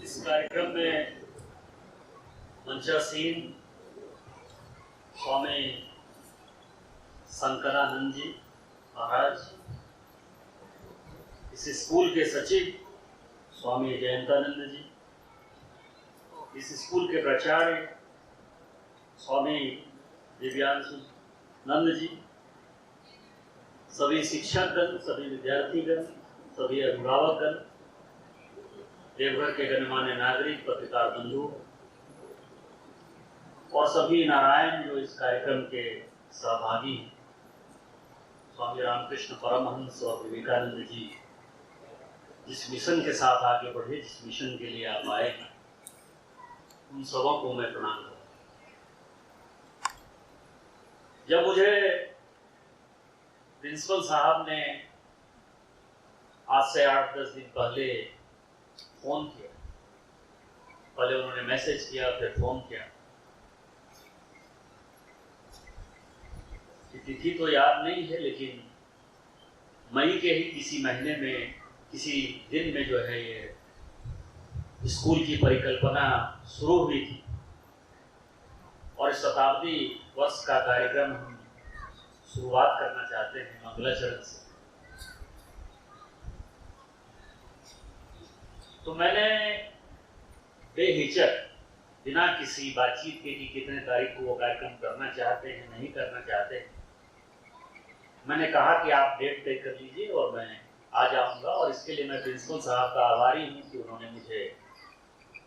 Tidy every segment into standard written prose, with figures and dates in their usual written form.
इस कार्यक्रम में मंचासीन स्वामी शंकरानंद जी महाराज, इस स्कूल के सचिव स्वामी जयंतानंद जी, इस स्कूल के प्राचार्य स्वामी दिव्यांशु नंद जी, सभी शिक्षकगण, सभी विद्यार्थीगण, सभी अभिभावकगण, देवघर के गणमान्य नागरिक, पत्रकार बंधु और सभी नारायण जो इस कार्यक्रम के सहभागी हैं। स्वामी रामकृष्ण परमहंस और विवेकानंद जी जिस मिशन के साथ आगे बढ़े, जिस मिशन के लिए आप आए हैं, उन सबों को मैं प्रणाम करता हूं। जब मुझे प्रिंसिपल साहब ने आज से 8-10 दिन पहले फोन किया, पहले उन्होंने मैसेज किया, फिर फोन किया, तिथि तो याद नहीं है, लेकिन मई के ही किसी महीने में किसी दिन में जो है ये स्कूल की परिकल्पना शुरू हुई थी और इस शताब्दी वर्ष का कार्यक्रम हम शुरुआत करना चाहते हैं मंगलाचरण से। तो मैंने बेहिचक, बिना किसी बातचीत के कि कितने तारीख को वो कार्यक्रम करना चाहते हैं, नहीं करना चाहते हैं, मैंने कहा कि आप डेट तय कर लीजिए और मैं आ जाऊंगा। और इसके लिए मैं प्रिंसिपल साहब का आभारी हूं कि उन्होंने मुझे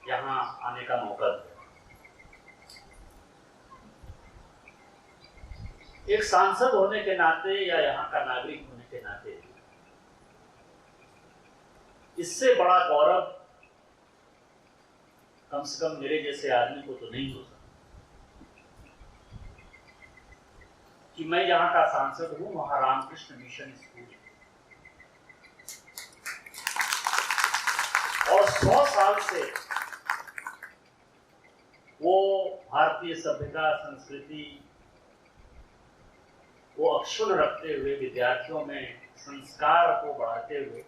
यहाँ आने का मौका दिया। एक सांसद होने के नाते या यहाँ का नागरिक होने के नाते इससे बड़ा गौरव कम से कम मेरे जैसे आदमी को तो नहीं हो सकता कि मैं यहाँ का सांसद हूं, वहां रामकृष्ण मिशन स्कूल और 100 साल से वो भारतीय सभ्यता संस्कृति को अक्षुण्ण रखते हुए, विद्यार्थियों में संस्कार को बढ़ाते हुए,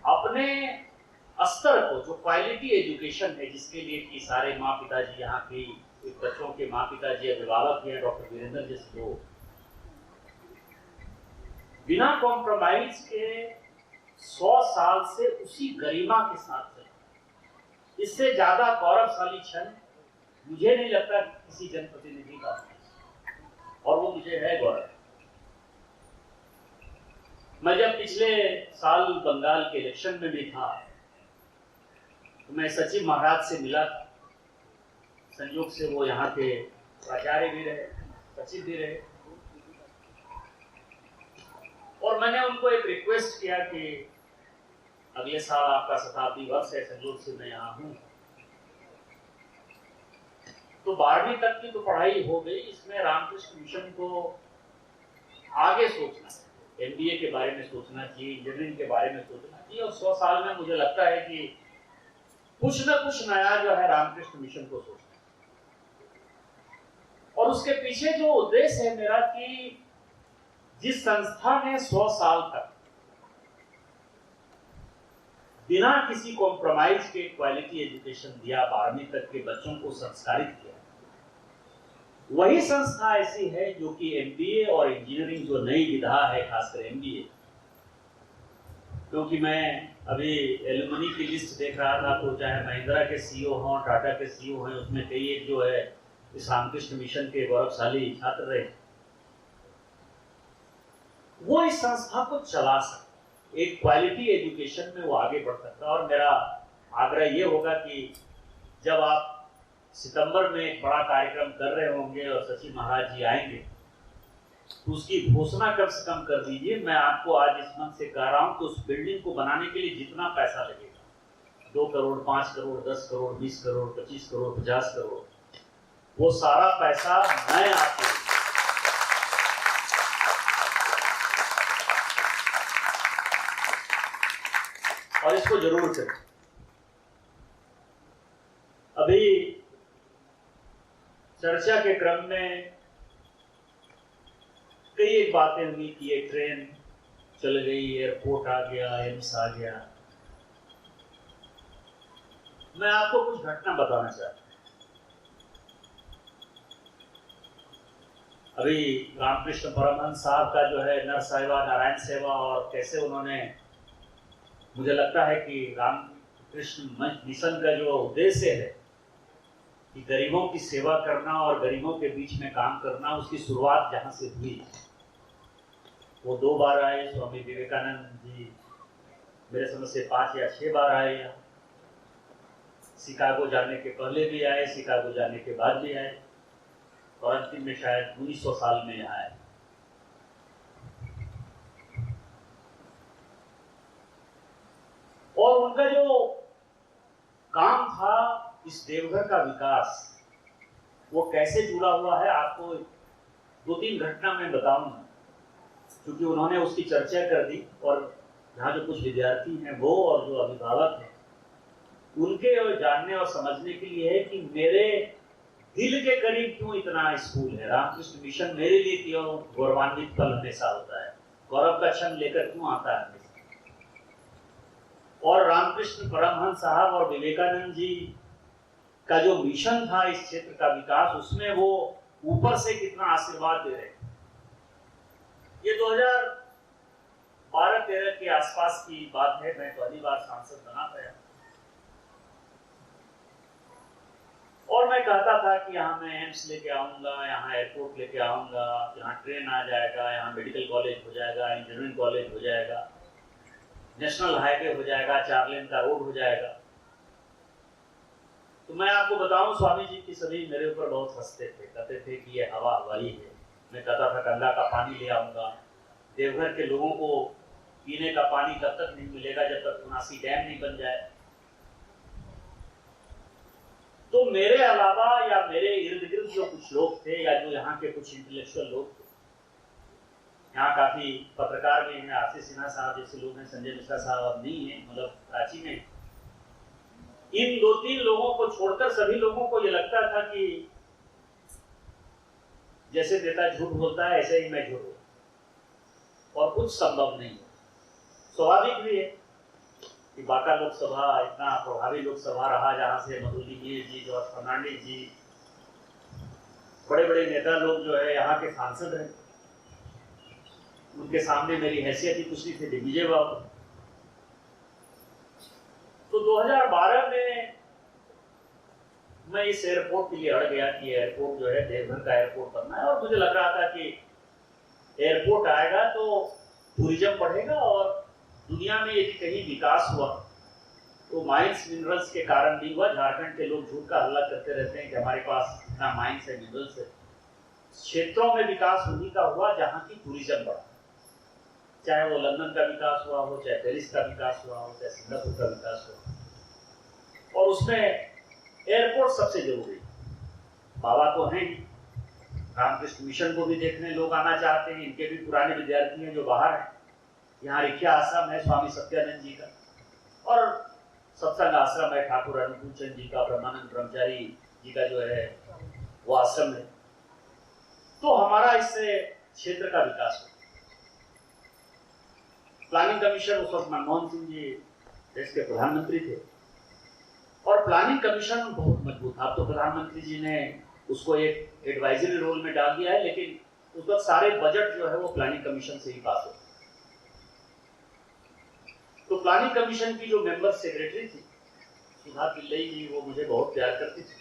अपने स्तर को, जो क्वालिटी एजुकेशन है जिसके लिए कि सारे माँ पिताजी यहाँ के बच्चों के माँ पिताजी अभिभावक हैं, डॉक्टर वीरेंद्र जैसे लोग बिना कॉम्प्रोमाइज के 100 साल से उसी गरिमा के साथ चले, इससे ज्यादा गौरवशाली क्षण मुझे नहीं लगता किसी जनप्रतिनिधि का, और वो मुझे है गौरव। मैं जब पिछले साल बंगाल के इलेक्शन में भी था तो मैं सचिव महाराज से मिला था। संयोग से वो यहाँ के प्राचार्य भी रहे, सचिव भी रहे, और मैंने उनको एक रिक्वेस्ट किया कि अगले साल आपका शताब्दी वर्ष है, संयोग से मैं यहाँ हूँ, तो 12वीं तक की तो पढ़ाई हो गई, इसमें रामकृष्ण मिशन को आगे सोचना है, MBA के बारे में सोचना चाहिए, इंजीनियरिंग के बारे में सोचना चाहिए, और 100 साल में मुझे लगता है कि कुछ न कुछ नया जो है रामकृष्ण मिशन को सोचना है। और उसके पीछे जो उद्देश्य है मेरा कि जिस संस्था ने 100 साल तक बिना किसी कॉम्प्रोमाइज के क्वालिटी एजुकेशन दिया, 12वीं तक के बच्चों को संस्कारित किया, वही संस्था ऐसी है जो कि MBA और इंजीनियरिंग जो नई विधा है, खासकर MBA, क्योंकि मैं अभी एलुमनी की लिस्ट देख रहा था, तो चाहे महिंद्रा के CEO हों, टाटा के CEO हैं, उसमें कई एक जो है इस रामकृष्ण मिशन के गौरवशाली छात्र रहे। वो इस संस्था को चला सकता, एक क्वालिटी एजुकेशन में वो आगे बढ़ सकता। और मेरा आग्रह ये होगा कि जब आप सितंबर में एक बड़ा कार्यक्रम कर रहे होंगे और सचिव महाराज जी आएंगे, तो उसकी घोषणा कम से कम कर दीजिए। मैं आपको आज इस मंच से कह रहा हूं कि उस बिल्डिंग को बनाने के लिए जितना पैसा लगेगा, 2 करोड़, 5 करोड़, 10 करोड़, 20 करोड़, 25 करोड़, 50 करोड़, वो सारा पैसा मैं आपको, और इसको जरूर करें। अभी चर्चा के क्रम में कई एक बातें हुई कि ये ट्रेन चल गई, एयरपोर्ट आ गया, एम्स आ गया। मैं आपको कुछ घटना बताना चाहता हूँ। अभी रामकृष्ण परमहंस साहब का जो है नर सेवा नारायण सेवा, और कैसे उन्होंने, मुझे लगता है कि रामकृष्ण मिशन का जो उद्देश्य है कि गरीबों की सेवा करना और गरीबों के बीच में काम करना, उसकी शुरुआत जहां से हुई, वो 2 बार आए। स्वामी विवेकानंद जी मेरे समझ से 5 या 6 बार आए यहाँ। शिकागो जाने के पहले भी आए, शिकागो जाने के बाद भी आए, और अंतिम में शायद 1900 साल में यहाँ आए। और उनका जो काम था इस देवघर का विकास, वो कैसे जुड़ा हुआ है आपको 2-3 घटना मैं बताऊंगा, क्योंकि उन्होंने उसकी चर्चा कर दी। और यहाँ जो कुछ विद्यार्थी हैं वो और जो अभिभावक हैं, उनके जानने और समझने के लिए है कि मेरे दिल के करीब क्यों इतना स्कूल है। रामकृष्ण मिशन मेरे लिए क्यों गौरवान्वित पल हमेशा होता है, गौरव का क्षण लेकर क्यों आता है हमेशा। और रामकृष्ण परमहंस साहब और विवेकानंद जी का जो मिशन था इस क्षेत्र का विकास, उसमें वो ऊपर से कितना आशीर्वाद दे रहे हैं। ये 2012-13 के आसपास की बात है। मैं पहली बार सांसद बना पाया, और मैं कहता था कि यहाँ मैं एम्स लेके आऊंगा, यहाँ एयरपोर्ट लेके आऊंगा, यहाँ ट्रेन आ जाएगा, यहाँ मेडिकल कॉलेज हो जाएगा, इंजीनियरिंग कॉलेज हो जाएगा, नेशनल हाईवे हो जाएगा, 4 लेन का रोड हो जाएगा। तो मैं आपको बताऊं, स्वामी जी की सभी मेरे ऊपर बहुत हंसते थे, कहते थे कि ये हवा हवाई है। मैं कहता था गंगा का पानी ले आऊंगा, देवघर के लोगों को पीने का पानी तब तक नहीं मिलेगा जब तक 79 डैम नहीं बन जाए। तो मेरे अलावा या मेरे इर्द गिर्द जो कुछ लोग थे, या जो यहाँ के कुछ इंटेलेक्चुअल लोग थे, यहाँ काफी पत्रकार भी हैं, आशीष सिन्हा साहब जैसे लोग हैं, संजय मिश्रा साहब अब नहीं है, मतलब कराची में। इन 2-3 लोगों को छोड़कर सभी लोगों को ये लगता था कि जैसे नेता झूठ बोलता है ऐसे ही मैं झूठ बोलता, और कुछ संभव नहीं है। स्वाभाविक भी है कि बांका लोकसभा इतना प्रभावी लोकसभा रहा, जहां से मधुली जी, जॉर्ज फर्नांडिस जी, बड़े बड़े नेता लोग जो है यहाँ के सांसद रहे। उनके सामने मेरी हैसियत ही कुछ नहीं थी, दिग्विजय बाबू। तो 2012 में मैं इस एयरपोर्ट के लिए अड़ गया कि एयरपोर्ट जो है देवघर का एयरपोर्ट बनना है, और मुझे लग रहा था कि एयरपोर्ट आएगा तो टूरिज्म बढ़ेगा, और दुनिया में यदि कहीं विकास हुआ तो माइंस मिनरल्स के कारण भी हुआ। झारखंड के लोग झूठ का हल्ला करते रहते हैं कि हमारे पास इतना माइंस है, मिनरल्स है। क्षेत्रों में विकास उन्हीं का हुआ जहाँ की टूरिज्म बढ़ा, चाहे वो लंदन का विकास हुआ हो, चाहे पेरिस का विकास हुआ हो, चाहे सिंगापुर का विकास हुआ, और उसमें एयरपोर्ट सबसे जरूरी। बाबा तो हैं, रामकृष्ण मिशन को भी देखने लोग आना चाहते हैं, इनके भी पुराने विद्यार्थी हैं जो बाहर हैं। यहाँ रिखिया आश्रम है स्वामी सत्यानंद जी का, और सत्संग आश्रम है ठाकुर अनुकूल चंद जी का, ब्रह्मानंद ब्रह्मचारी जी का जो है वो आश्रम है। तो हमारा इससे क्षेत्र का विकास हो। प्लानिंग कमीशन उस वक्त मनमोहन सिंह जी देश के प्रधानमंत्री थे, और प्लानिंग कमीशन बहुत मजबूत था। अब तो प्रधानमंत्री जी ने उसको एक एडवाइजरी रोल में डाल दिया है, लेकिन उस वक्त सारे बजट जो है वो प्लानिंग कमीशन से ही पास होते। तो प्लानिंग कमीशन की जो मेंबर सेक्रेटरी थी सुधा पिल्लई जी, वो मुझे बहुत प्यार करती थी।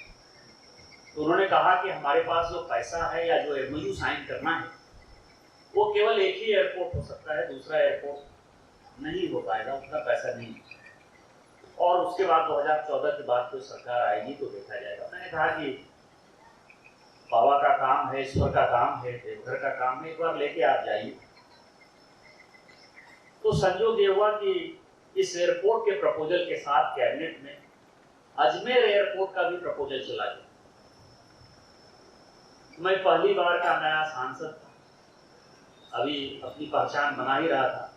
तो उन्होंने कहा कि हमारे पास जो पैसा है या जो एमओयू साइन करना है, वो केवल एक ही एयरपोर्ट हो सकता है, दूसरा एयरपोर्ट नहीं हो पाएगा, उतना पैसा नहीं। और उसके बाद 2014 के बाद कोई सरकार आएगी तो देखा जाएगा। मैंने कहा कि बाबा का काम है, ईश्वर का काम है, देवघर का काम है, एक बार लेके आप जाइए। तो संजोग ये हुआ कि इस एयरपोर्ट के प्रपोजल के साथ कैबिनेट में अजमेर एयरपोर्ट का भी प्रपोजल चला गया। मैं पहली बार का नया सांसद था, अभी अपनी पहचान बना ही रहा था।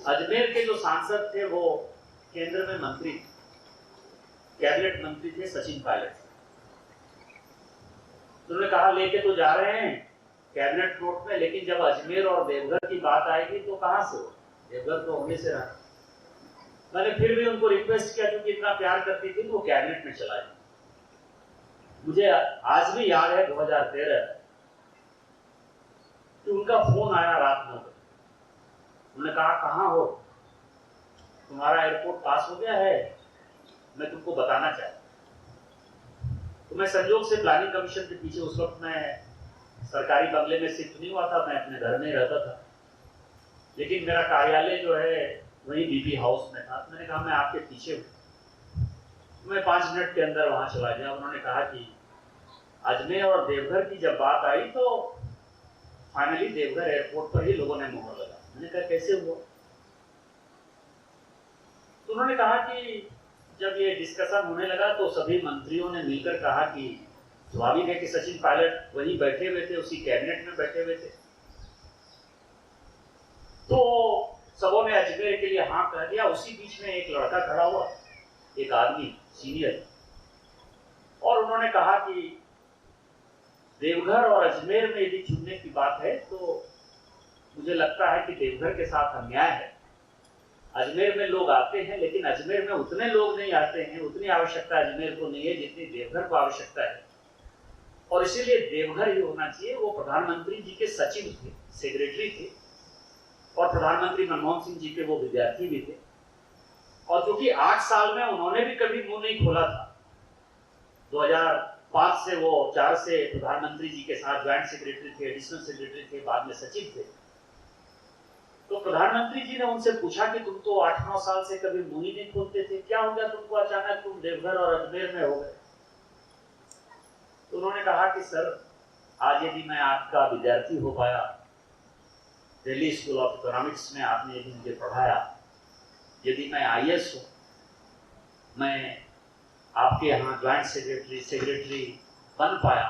अजमेर के जो सांसद थे वो केंद्र में मंत्री, कैबिनेट मंत्री थे सचिन पायलट। तो उन्होंने कहा लेके तो जा रहे हैं कैबिनेट नोट में, लेकिन जब अजमेर और देवघर की बात आएगी तो कहां से हो, देवघर तो होने से रहा। मैंने फिर भी उनको रिक्वेस्ट किया, क्योंकि इतना प्यार करती थी, तो वो कैबिनेट में चला गया। मुझे आज भी याद है 2013 कि उनका फोन आया रात 9 बजे। उन्होंने कहा, कहाँ हो, तुम्हारा एयरपोर्ट पास हो गया है, मैं तुमको बताना चाहता हूं। तो मैं संयोग से प्लानिंग कमीशन के पीछे, उस वक्त मैं सरकारी बंगले में शिफ्ट नहीं हुआ था, मैं अपने घर में रहता था, लेकिन मेरा कार्यालय जो है वही बीपी हाउस में था। मैंने कहा, मैं आपके पीछे हूँ। मैं 5 मिनट के अंदर वहां चला गया। उन्होंने कहा कि अजमेर और देवघर की जब बात आई तो फाइनली देवघर एयरपोर्ट पर ही लोगों ने मोहर लगा। मैंने कहा, कैसे हुआ? तो उन्होंने कहा कि जब ये डिस्कशन होने लगा तो सभी मंत्रियों ने मिलकर कहा कि स्वाभाविक है कि सचिन पायलट वहीं बैठे हुए थे, उसी कैबिनेट में बैठे हुए थे, तो सबों ने अजमेर के लिए हाँ कह दिया। उसी बीच में एक लड़का खड़ा हुआ, एक आदमी सीनियर, और उन्होंने कहा कि देवघर और अजमेर में यदि चुनने की बात है तो मुझे लगता है कि देवघर के साथ अन्याय है। अजमेर में लोग आते हैं, लेकिन अजमेर में उतने लोग नहीं आते हैं, उतनी आवश्यकता अजमेर को नहीं है जितनी देवघर को आवश्यकता है, और इसीलिए देवघर ही होना चाहिए। वो प्रधानमंत्री जी के सचिव थे, सेक्रेटरी थे, और प्रधानमंत्री मनमोहन सिंह जी के वो विद्यार्थी भी थे, और क्योंकि 8 साल में उन्होंने भी कभी मुंह नहीं खोला था। 2005 से वो 4 से प्रधानमंत्री जी के साथ ज्वाइंट सेक्रेटरी थे, एडिशनल सेक्रेटरी थे, बाद में सचिव थे। तो प्रधानमंत्री जी ने उनसे पूछा कि तुम तो 8-9 साल से कभी मुंह ही नहीं खोलते थे, क्या हो गया तुमको, अचानक तुम देवघर और अजमेर में हो गए? तो उन्होंने कहा कि सर, आज यदि मैं आपका विद्यार्थी हो पाया, दिल्ली स्कूल ऑफ इकोनॉमिक्स में आपने यदि मुझे पढ़ाया, यदि मैं IAS हूँ, मैं आपके यहाँ ज्वाइंट सेक्रेटरी बन पाया,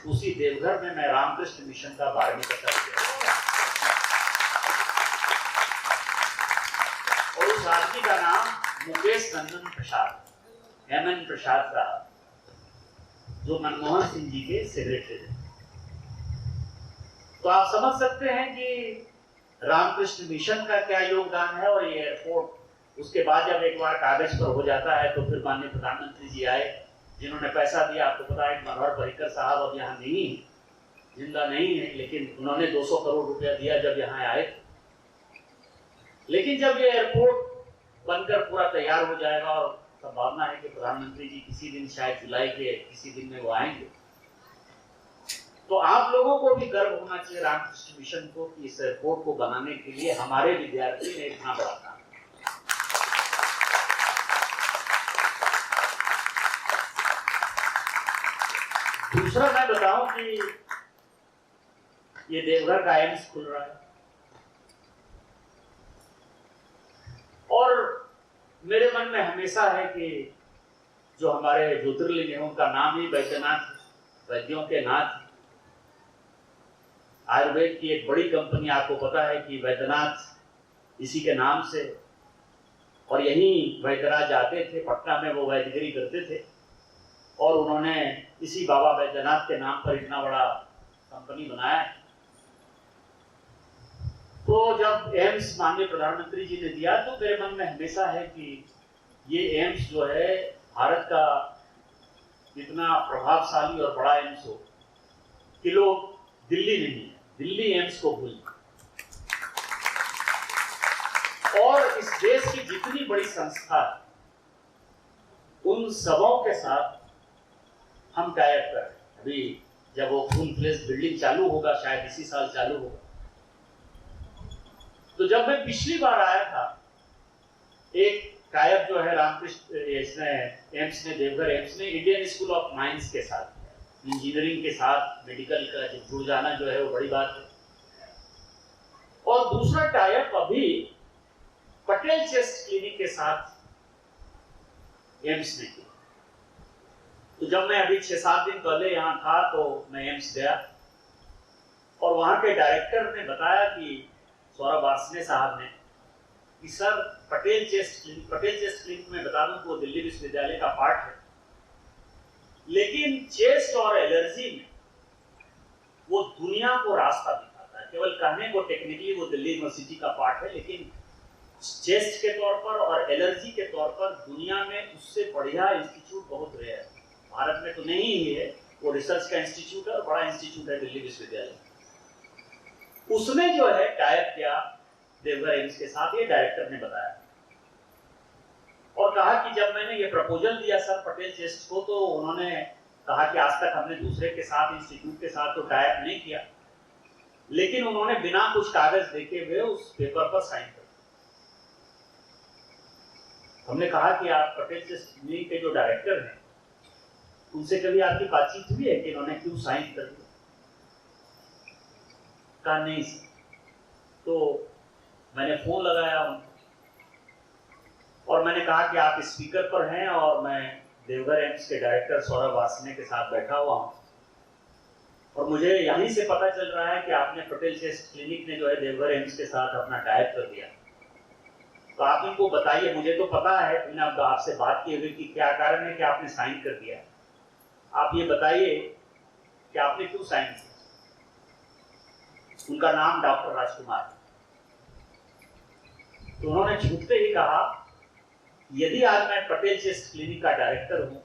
उसी देवघर में मैं रामकृष्ण मिशन का 12वीं कक्षा किया, और उस आदमी का नाम मुकेश नंदन प्रसाद, MN प्रसाद साहब, जो मनमोहन सिंह जी के सेक्रेटरी थे। तो आप समझ सकते हैं कि रामकृष्ण मिशन का क्या योगदान है, और ये एयरपोर्ट उसके बाद जब एक बार कागज पर हो जाता है तो फिर माननीय प्रधानमंत्री जी आए, जिन्होंने पैसा दिया। आपको पता है मनोहर पर्रिकर साहब अब यहाँ नहीं है, जिंदा नहीं है, लेकिन उन्होंने 200 करोड़ रुपया दिया जब यहाँ आए। लेकिन जब ये एयरपोर्ट बनकर पूरा तैयार हो जाएगा, और संभावना है कि प्रधानमंत्री जी किसी दिन, शायद जुलाई के किसी दिन में वो आएंगे, तो आप लोगों को भी गर्व होना चाहिए रामकृष्ण मिशन को कि इस एयरपोर्ट को बनाने के लिए हमारे विद्यार्थी ने इतना बड़ा काम। दूसरा मैं बताऊं कि ये देवघर का एम्स खुल रहा है, और मेरे मन में हमेशा है कि जो हमारे ज्योतिर्लिंग है उनका नाम ही वैद्यनाथ, वैद्यों के नाथ। आयुर्वेद की एक बड़ी कंपनी, आपको पता है कि वैद्यनाथ इसी के नाम से, और यहीं वैद्यराज आते थे, पटना में वो वैद्यगिरी करते थे, और उन्होंने इसी बाबा वैद्यनाथ के नाम पर इतना बड़ा कंपनी बनाया है। तो जब एम्स माननीय प्रधानमंत्री जी ने दिया, तो मेरे मन में हमेशा है कि ये एम्स जो है भारत का इतना प्रभावशाली और बड़ा एम्स हो कि लोग दिल्ली नहीं, दिल्ली एम्स को भूल, और इस देश की जितनी बड़ी संस्था उन सबों के साथ हम टाई अप कर। अभी जब वो फुल फ्लेज बिल्डिंग चालू होगा, शायद इसी साल चालू होगा, तो जब मैं पिछली बार आया था, एक टाई अप जो है रामकृष्ण एम्स ने, देवघर एम्स ने इंडियन स्कूल ऑफ माइंस के साथ, इंजीनियरिंग के साथ मेडिकल का जुड़ जाना जो है वो बड़ी बात है। और दूसरा टाई अप अभी पटेल चेस्ट क्लिनिक के साथ एम्स ने किया। तो जब मैं अभी 6-7 दिन पहले यहाँ था, तो मैं एम्स गया, और वहां के डायरेक्टर ने बताया कि सौरभ वार्ष्णेय साहब ने कि सर, पटेल चेस्ट क्लिनिक में बता दूं तो वो दिल्ली विश्वविद्यालय का पार्ट है, लेकिन चेस्ट और एलर्जी में वो दुनिया को रास्ता दिखाता है। केवल कहने को टेक्निकली वो दिल्ली यूनिवर्सिटी का पार्ट है, लेकिन चेस्ट के तौर पर और एलर्जी के तौर पर दुनिया में उससे बढ़िया इंस्टीट्यूट बहुत रेयर है। भारत में तो नहीं ही है, वो रिसर्च का इंस्टीट्यूट है और बड़ा इंस्टीट्यूट है दिल्ली विश्वविद्यालय। उसने जो है टाइप किया देवघर एम्स के साथ, ये डायरेक्टर ने बताया और कहा कि जब मैंने ये प्रपोजल दिया सर पटेल चेस्ट को, तो उन्होंने कहा कि आज तक हमने दूसरे के साथ इंस्टीट्यूट के साथ तो टाइप नहीं किया, लेकिन उन्होंने बिना कुछ कागज देखे हुए उस पेपर पर साइन कर। हमने कहा कि आप पटेल चेस्ट क्लिनिक के जो डायरेक्टर हैं उनसे कभी आपकी बातचीत हुई है कि इन्होंने क्यों साइन कर दिया? कहा नहीं सर। तो मैंने फोन लगाया उनको और मैंने कहा कि आप स्पीकर पर हैं और मैं देवघर एम्स के डायरेक्टर सौरभ वासने के साथ बैठा हुआ हूं और मुझे यहीं से पता चल रहा है कि आपने पटेल चेस्ट क्लिनिक ने जो है देवघर एम्स के साथ अपना टाइप कर दिया। तो आप इनको बताइए, मुझे तो पता है, मैंने अब आपसे बात की हुई कि क्या कारण है कि आपने साइन कर दिया। आप ये बताइए कि आपने क्यों साइन किया। उनका नाम डॉक्टर राजकुमार। तो उन्होंने छूटते ही कहा, यदि आज मैं पटेल चेस्ट क्लिनिक का डायरेक्टर हूं,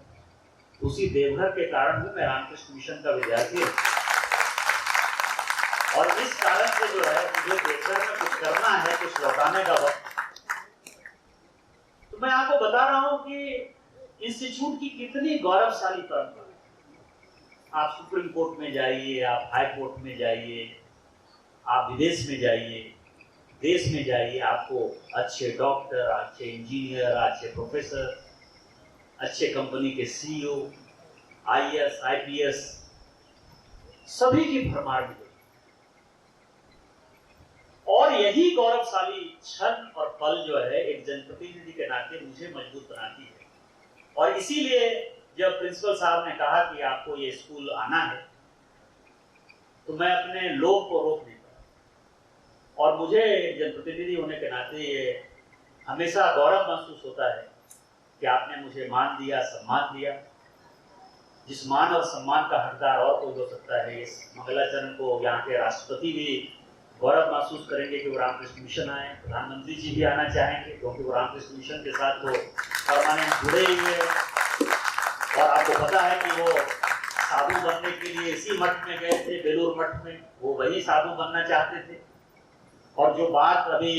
उसी देवघर के कारण हूं, मैं रामकृष्ण मिशन का विद्यार्थी हूं और इस कारण से जो है मुझे देवघर में कुछ करना है, कुछ लौटाने का वक्त। तो मैं आपको बता रहा हूं कि इंस्टीट्यूट की कितनी गौरवशाली परंपरा है। आप सुप्रीम कोर्ट में जाइए, आप हाई कोर्ट में जाइए, आप विदेश में जाइए, देश में जाइए, आपको अच्छे डॉक्टर, अच्छे इंजीनियर, अच्छे प्रोफेसर, अच्छे कंपनी के सीईओ, आईएएस, आईपीएस, सभी की भरमार मिलेगी। और यही गौरवशाली क्षण और पल जो है एक जनप्रतिनिधि के नाते मुझे मजबूत बनाती है। और इसीलिए जब प्रिंसिपल साहब ने कहा कि आपको ये स्कूल आना है, तो मैं अपने लोग को रोक नहीं पाया। और मुझे जनप्रतिनिधि होने के नाते ये हमेशा गौरव महसूस होता है कि आपने मुझे मान दिया, सम्मान दिया। जिस मान और सम्मान का हकदार और कोई हो सकता है। इस मंगलाचरण को यहाँ के राष्ट्रपति भी गौरव महसूस करेंगे कि वो रामकृष्ण मिशन आए, प्रधानमंत्री जी भी आना चाहेंगे क्योंकि वो रामकृष्ण मिशन के साथ वो परमानेंट जुड़े हुए हैं। और आपको पता है कि वो साधु बनने के लिए इसी मठ में गए थे, बेलूर मठ में, वो वही साधु बनना चाहते थे। और जो बात अभी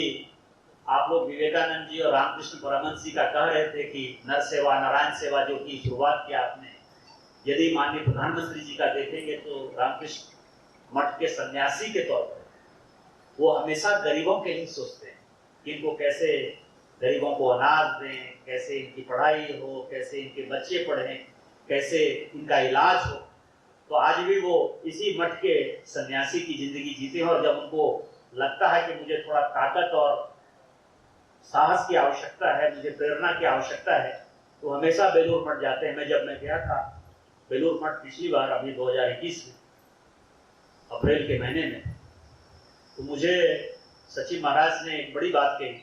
आप लोग विवेकानंद जी और रामकृष्ण परमहंस जी का कह रहे थे कि नर सेवा नारायण सेवा जो की शुरुआत किया आपने, यदि माननीय प्रधानमंत्री जी का देखेंगे तो रामकृष्ण मठ के सन्यासी के तौर पर वो हमेशा गरीबों के ही सोचते हैं कि इनको कैसे गरीबों को अनाज दें, कैसे इनकी पढ़ाई हो, कैसे इनके बच्चे पढ़ें, कैसे इनका इलाज हो। तो आज भी वो इसी मठ के सन्यासी की जिंदगी जीते हैं। और जब उनको लगता है कि मुझे थोड़ा ताकत और साहस की आवश्यकता है, मुझे प्रेरणा की आवश्यकता है, तो हमेशा बेलूर मठ जाते हैं। जब मैं गया था बेलूर मठ पिछली बार, अभी 2021 में अप्रैल के महीने में, तो मुझे सचिव महाराज ने एक बड़ी बात कही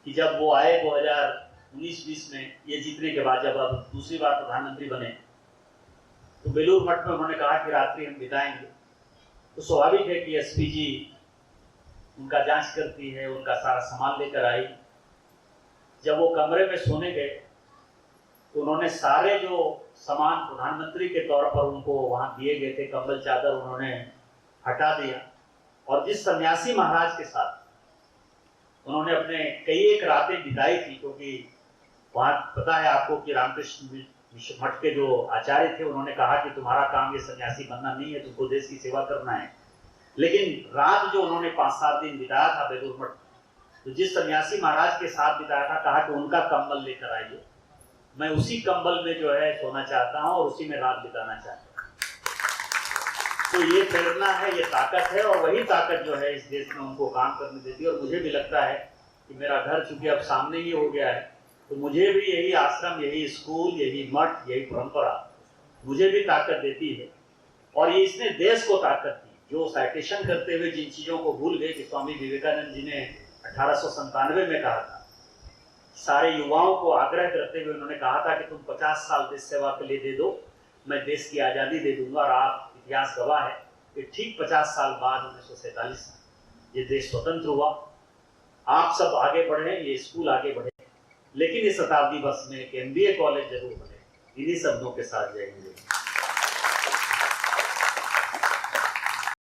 कि जब वो आए 2019-20 में, ये जीतने के बाद जब अब दूसरी बार प्रधानमंत्री बने, तो बेलूर मठ में उन्होंने कहा कि रात्रि हम बिताएंगे। तो स्वाभाविक है कि एसपी जी उनका जांच करती है, उनका सारा सामान लेकर आई। जब वो कमरे में सोने गए तो उन्होंने सारे जो सामान प्रधानमंत्री के तौर पर उनको वहां दिए गए थे, कंबल चादर, उन्होंने हटा दिया। और जिस सन्यासी महाराज के साथ उन्होंने अपने कई एक रातें बिताई थी, क्योंकि वहां पता है आपको कि रामकृष्ण मठ के जो आचार्य थे उन्होंने कहा कि तुम्हारा काम ये सन्यासी बनना नहीं है, तुमको देश की सेवा करना है। लेकिन रात जो उन्होंने 5-7 दिन बिताया था बेलूर मठ, तो जिस सन्यासी महाराज के साथ बिताया था, कहा कि उनका कंबल लेकर आइए, मैं उसी कंबल में जो है सोना चाहता हूं और उसी में रात बिताना चाहता हूं। तो ये प्रेरणा है, ये ताकत है, और वही ताकत जो है इस देश में उनको काम करने देती है। और मुझे भी लगता है कि मेरा घर चूंकि अब सामने ही हो गया है, तो मुझे भी यही आश्रम, यही स्कूल, यही मठ, यही परंपरा मुझे भी ताकत देती है। और ये इसने देश को ताकत दी। जो साइटेशन करते हुए जिन चीजों को भूल गए कि स्वामी विवेकानंद जी ने 1897 में कहा था, सारे युवाओं को आग्रह करते हुए उन्होंने कहा था कि तुम 50 साल देश सेवा के लिए दे दो, मैं देश की आज़ादी दे दूंगा। और आप इतिहास गवाह है कि ठीक 50 साल बाद 1947 ये देश स्वतंत्र हुआ। आप सब आगे बढ़े, ये स्कूल आगे बढ़े, लेकिन इस शताब्दी वर्ष में एक MBA कॉलेज जरूर बने। इन्हीं शब्दों के साथ जय हिंद।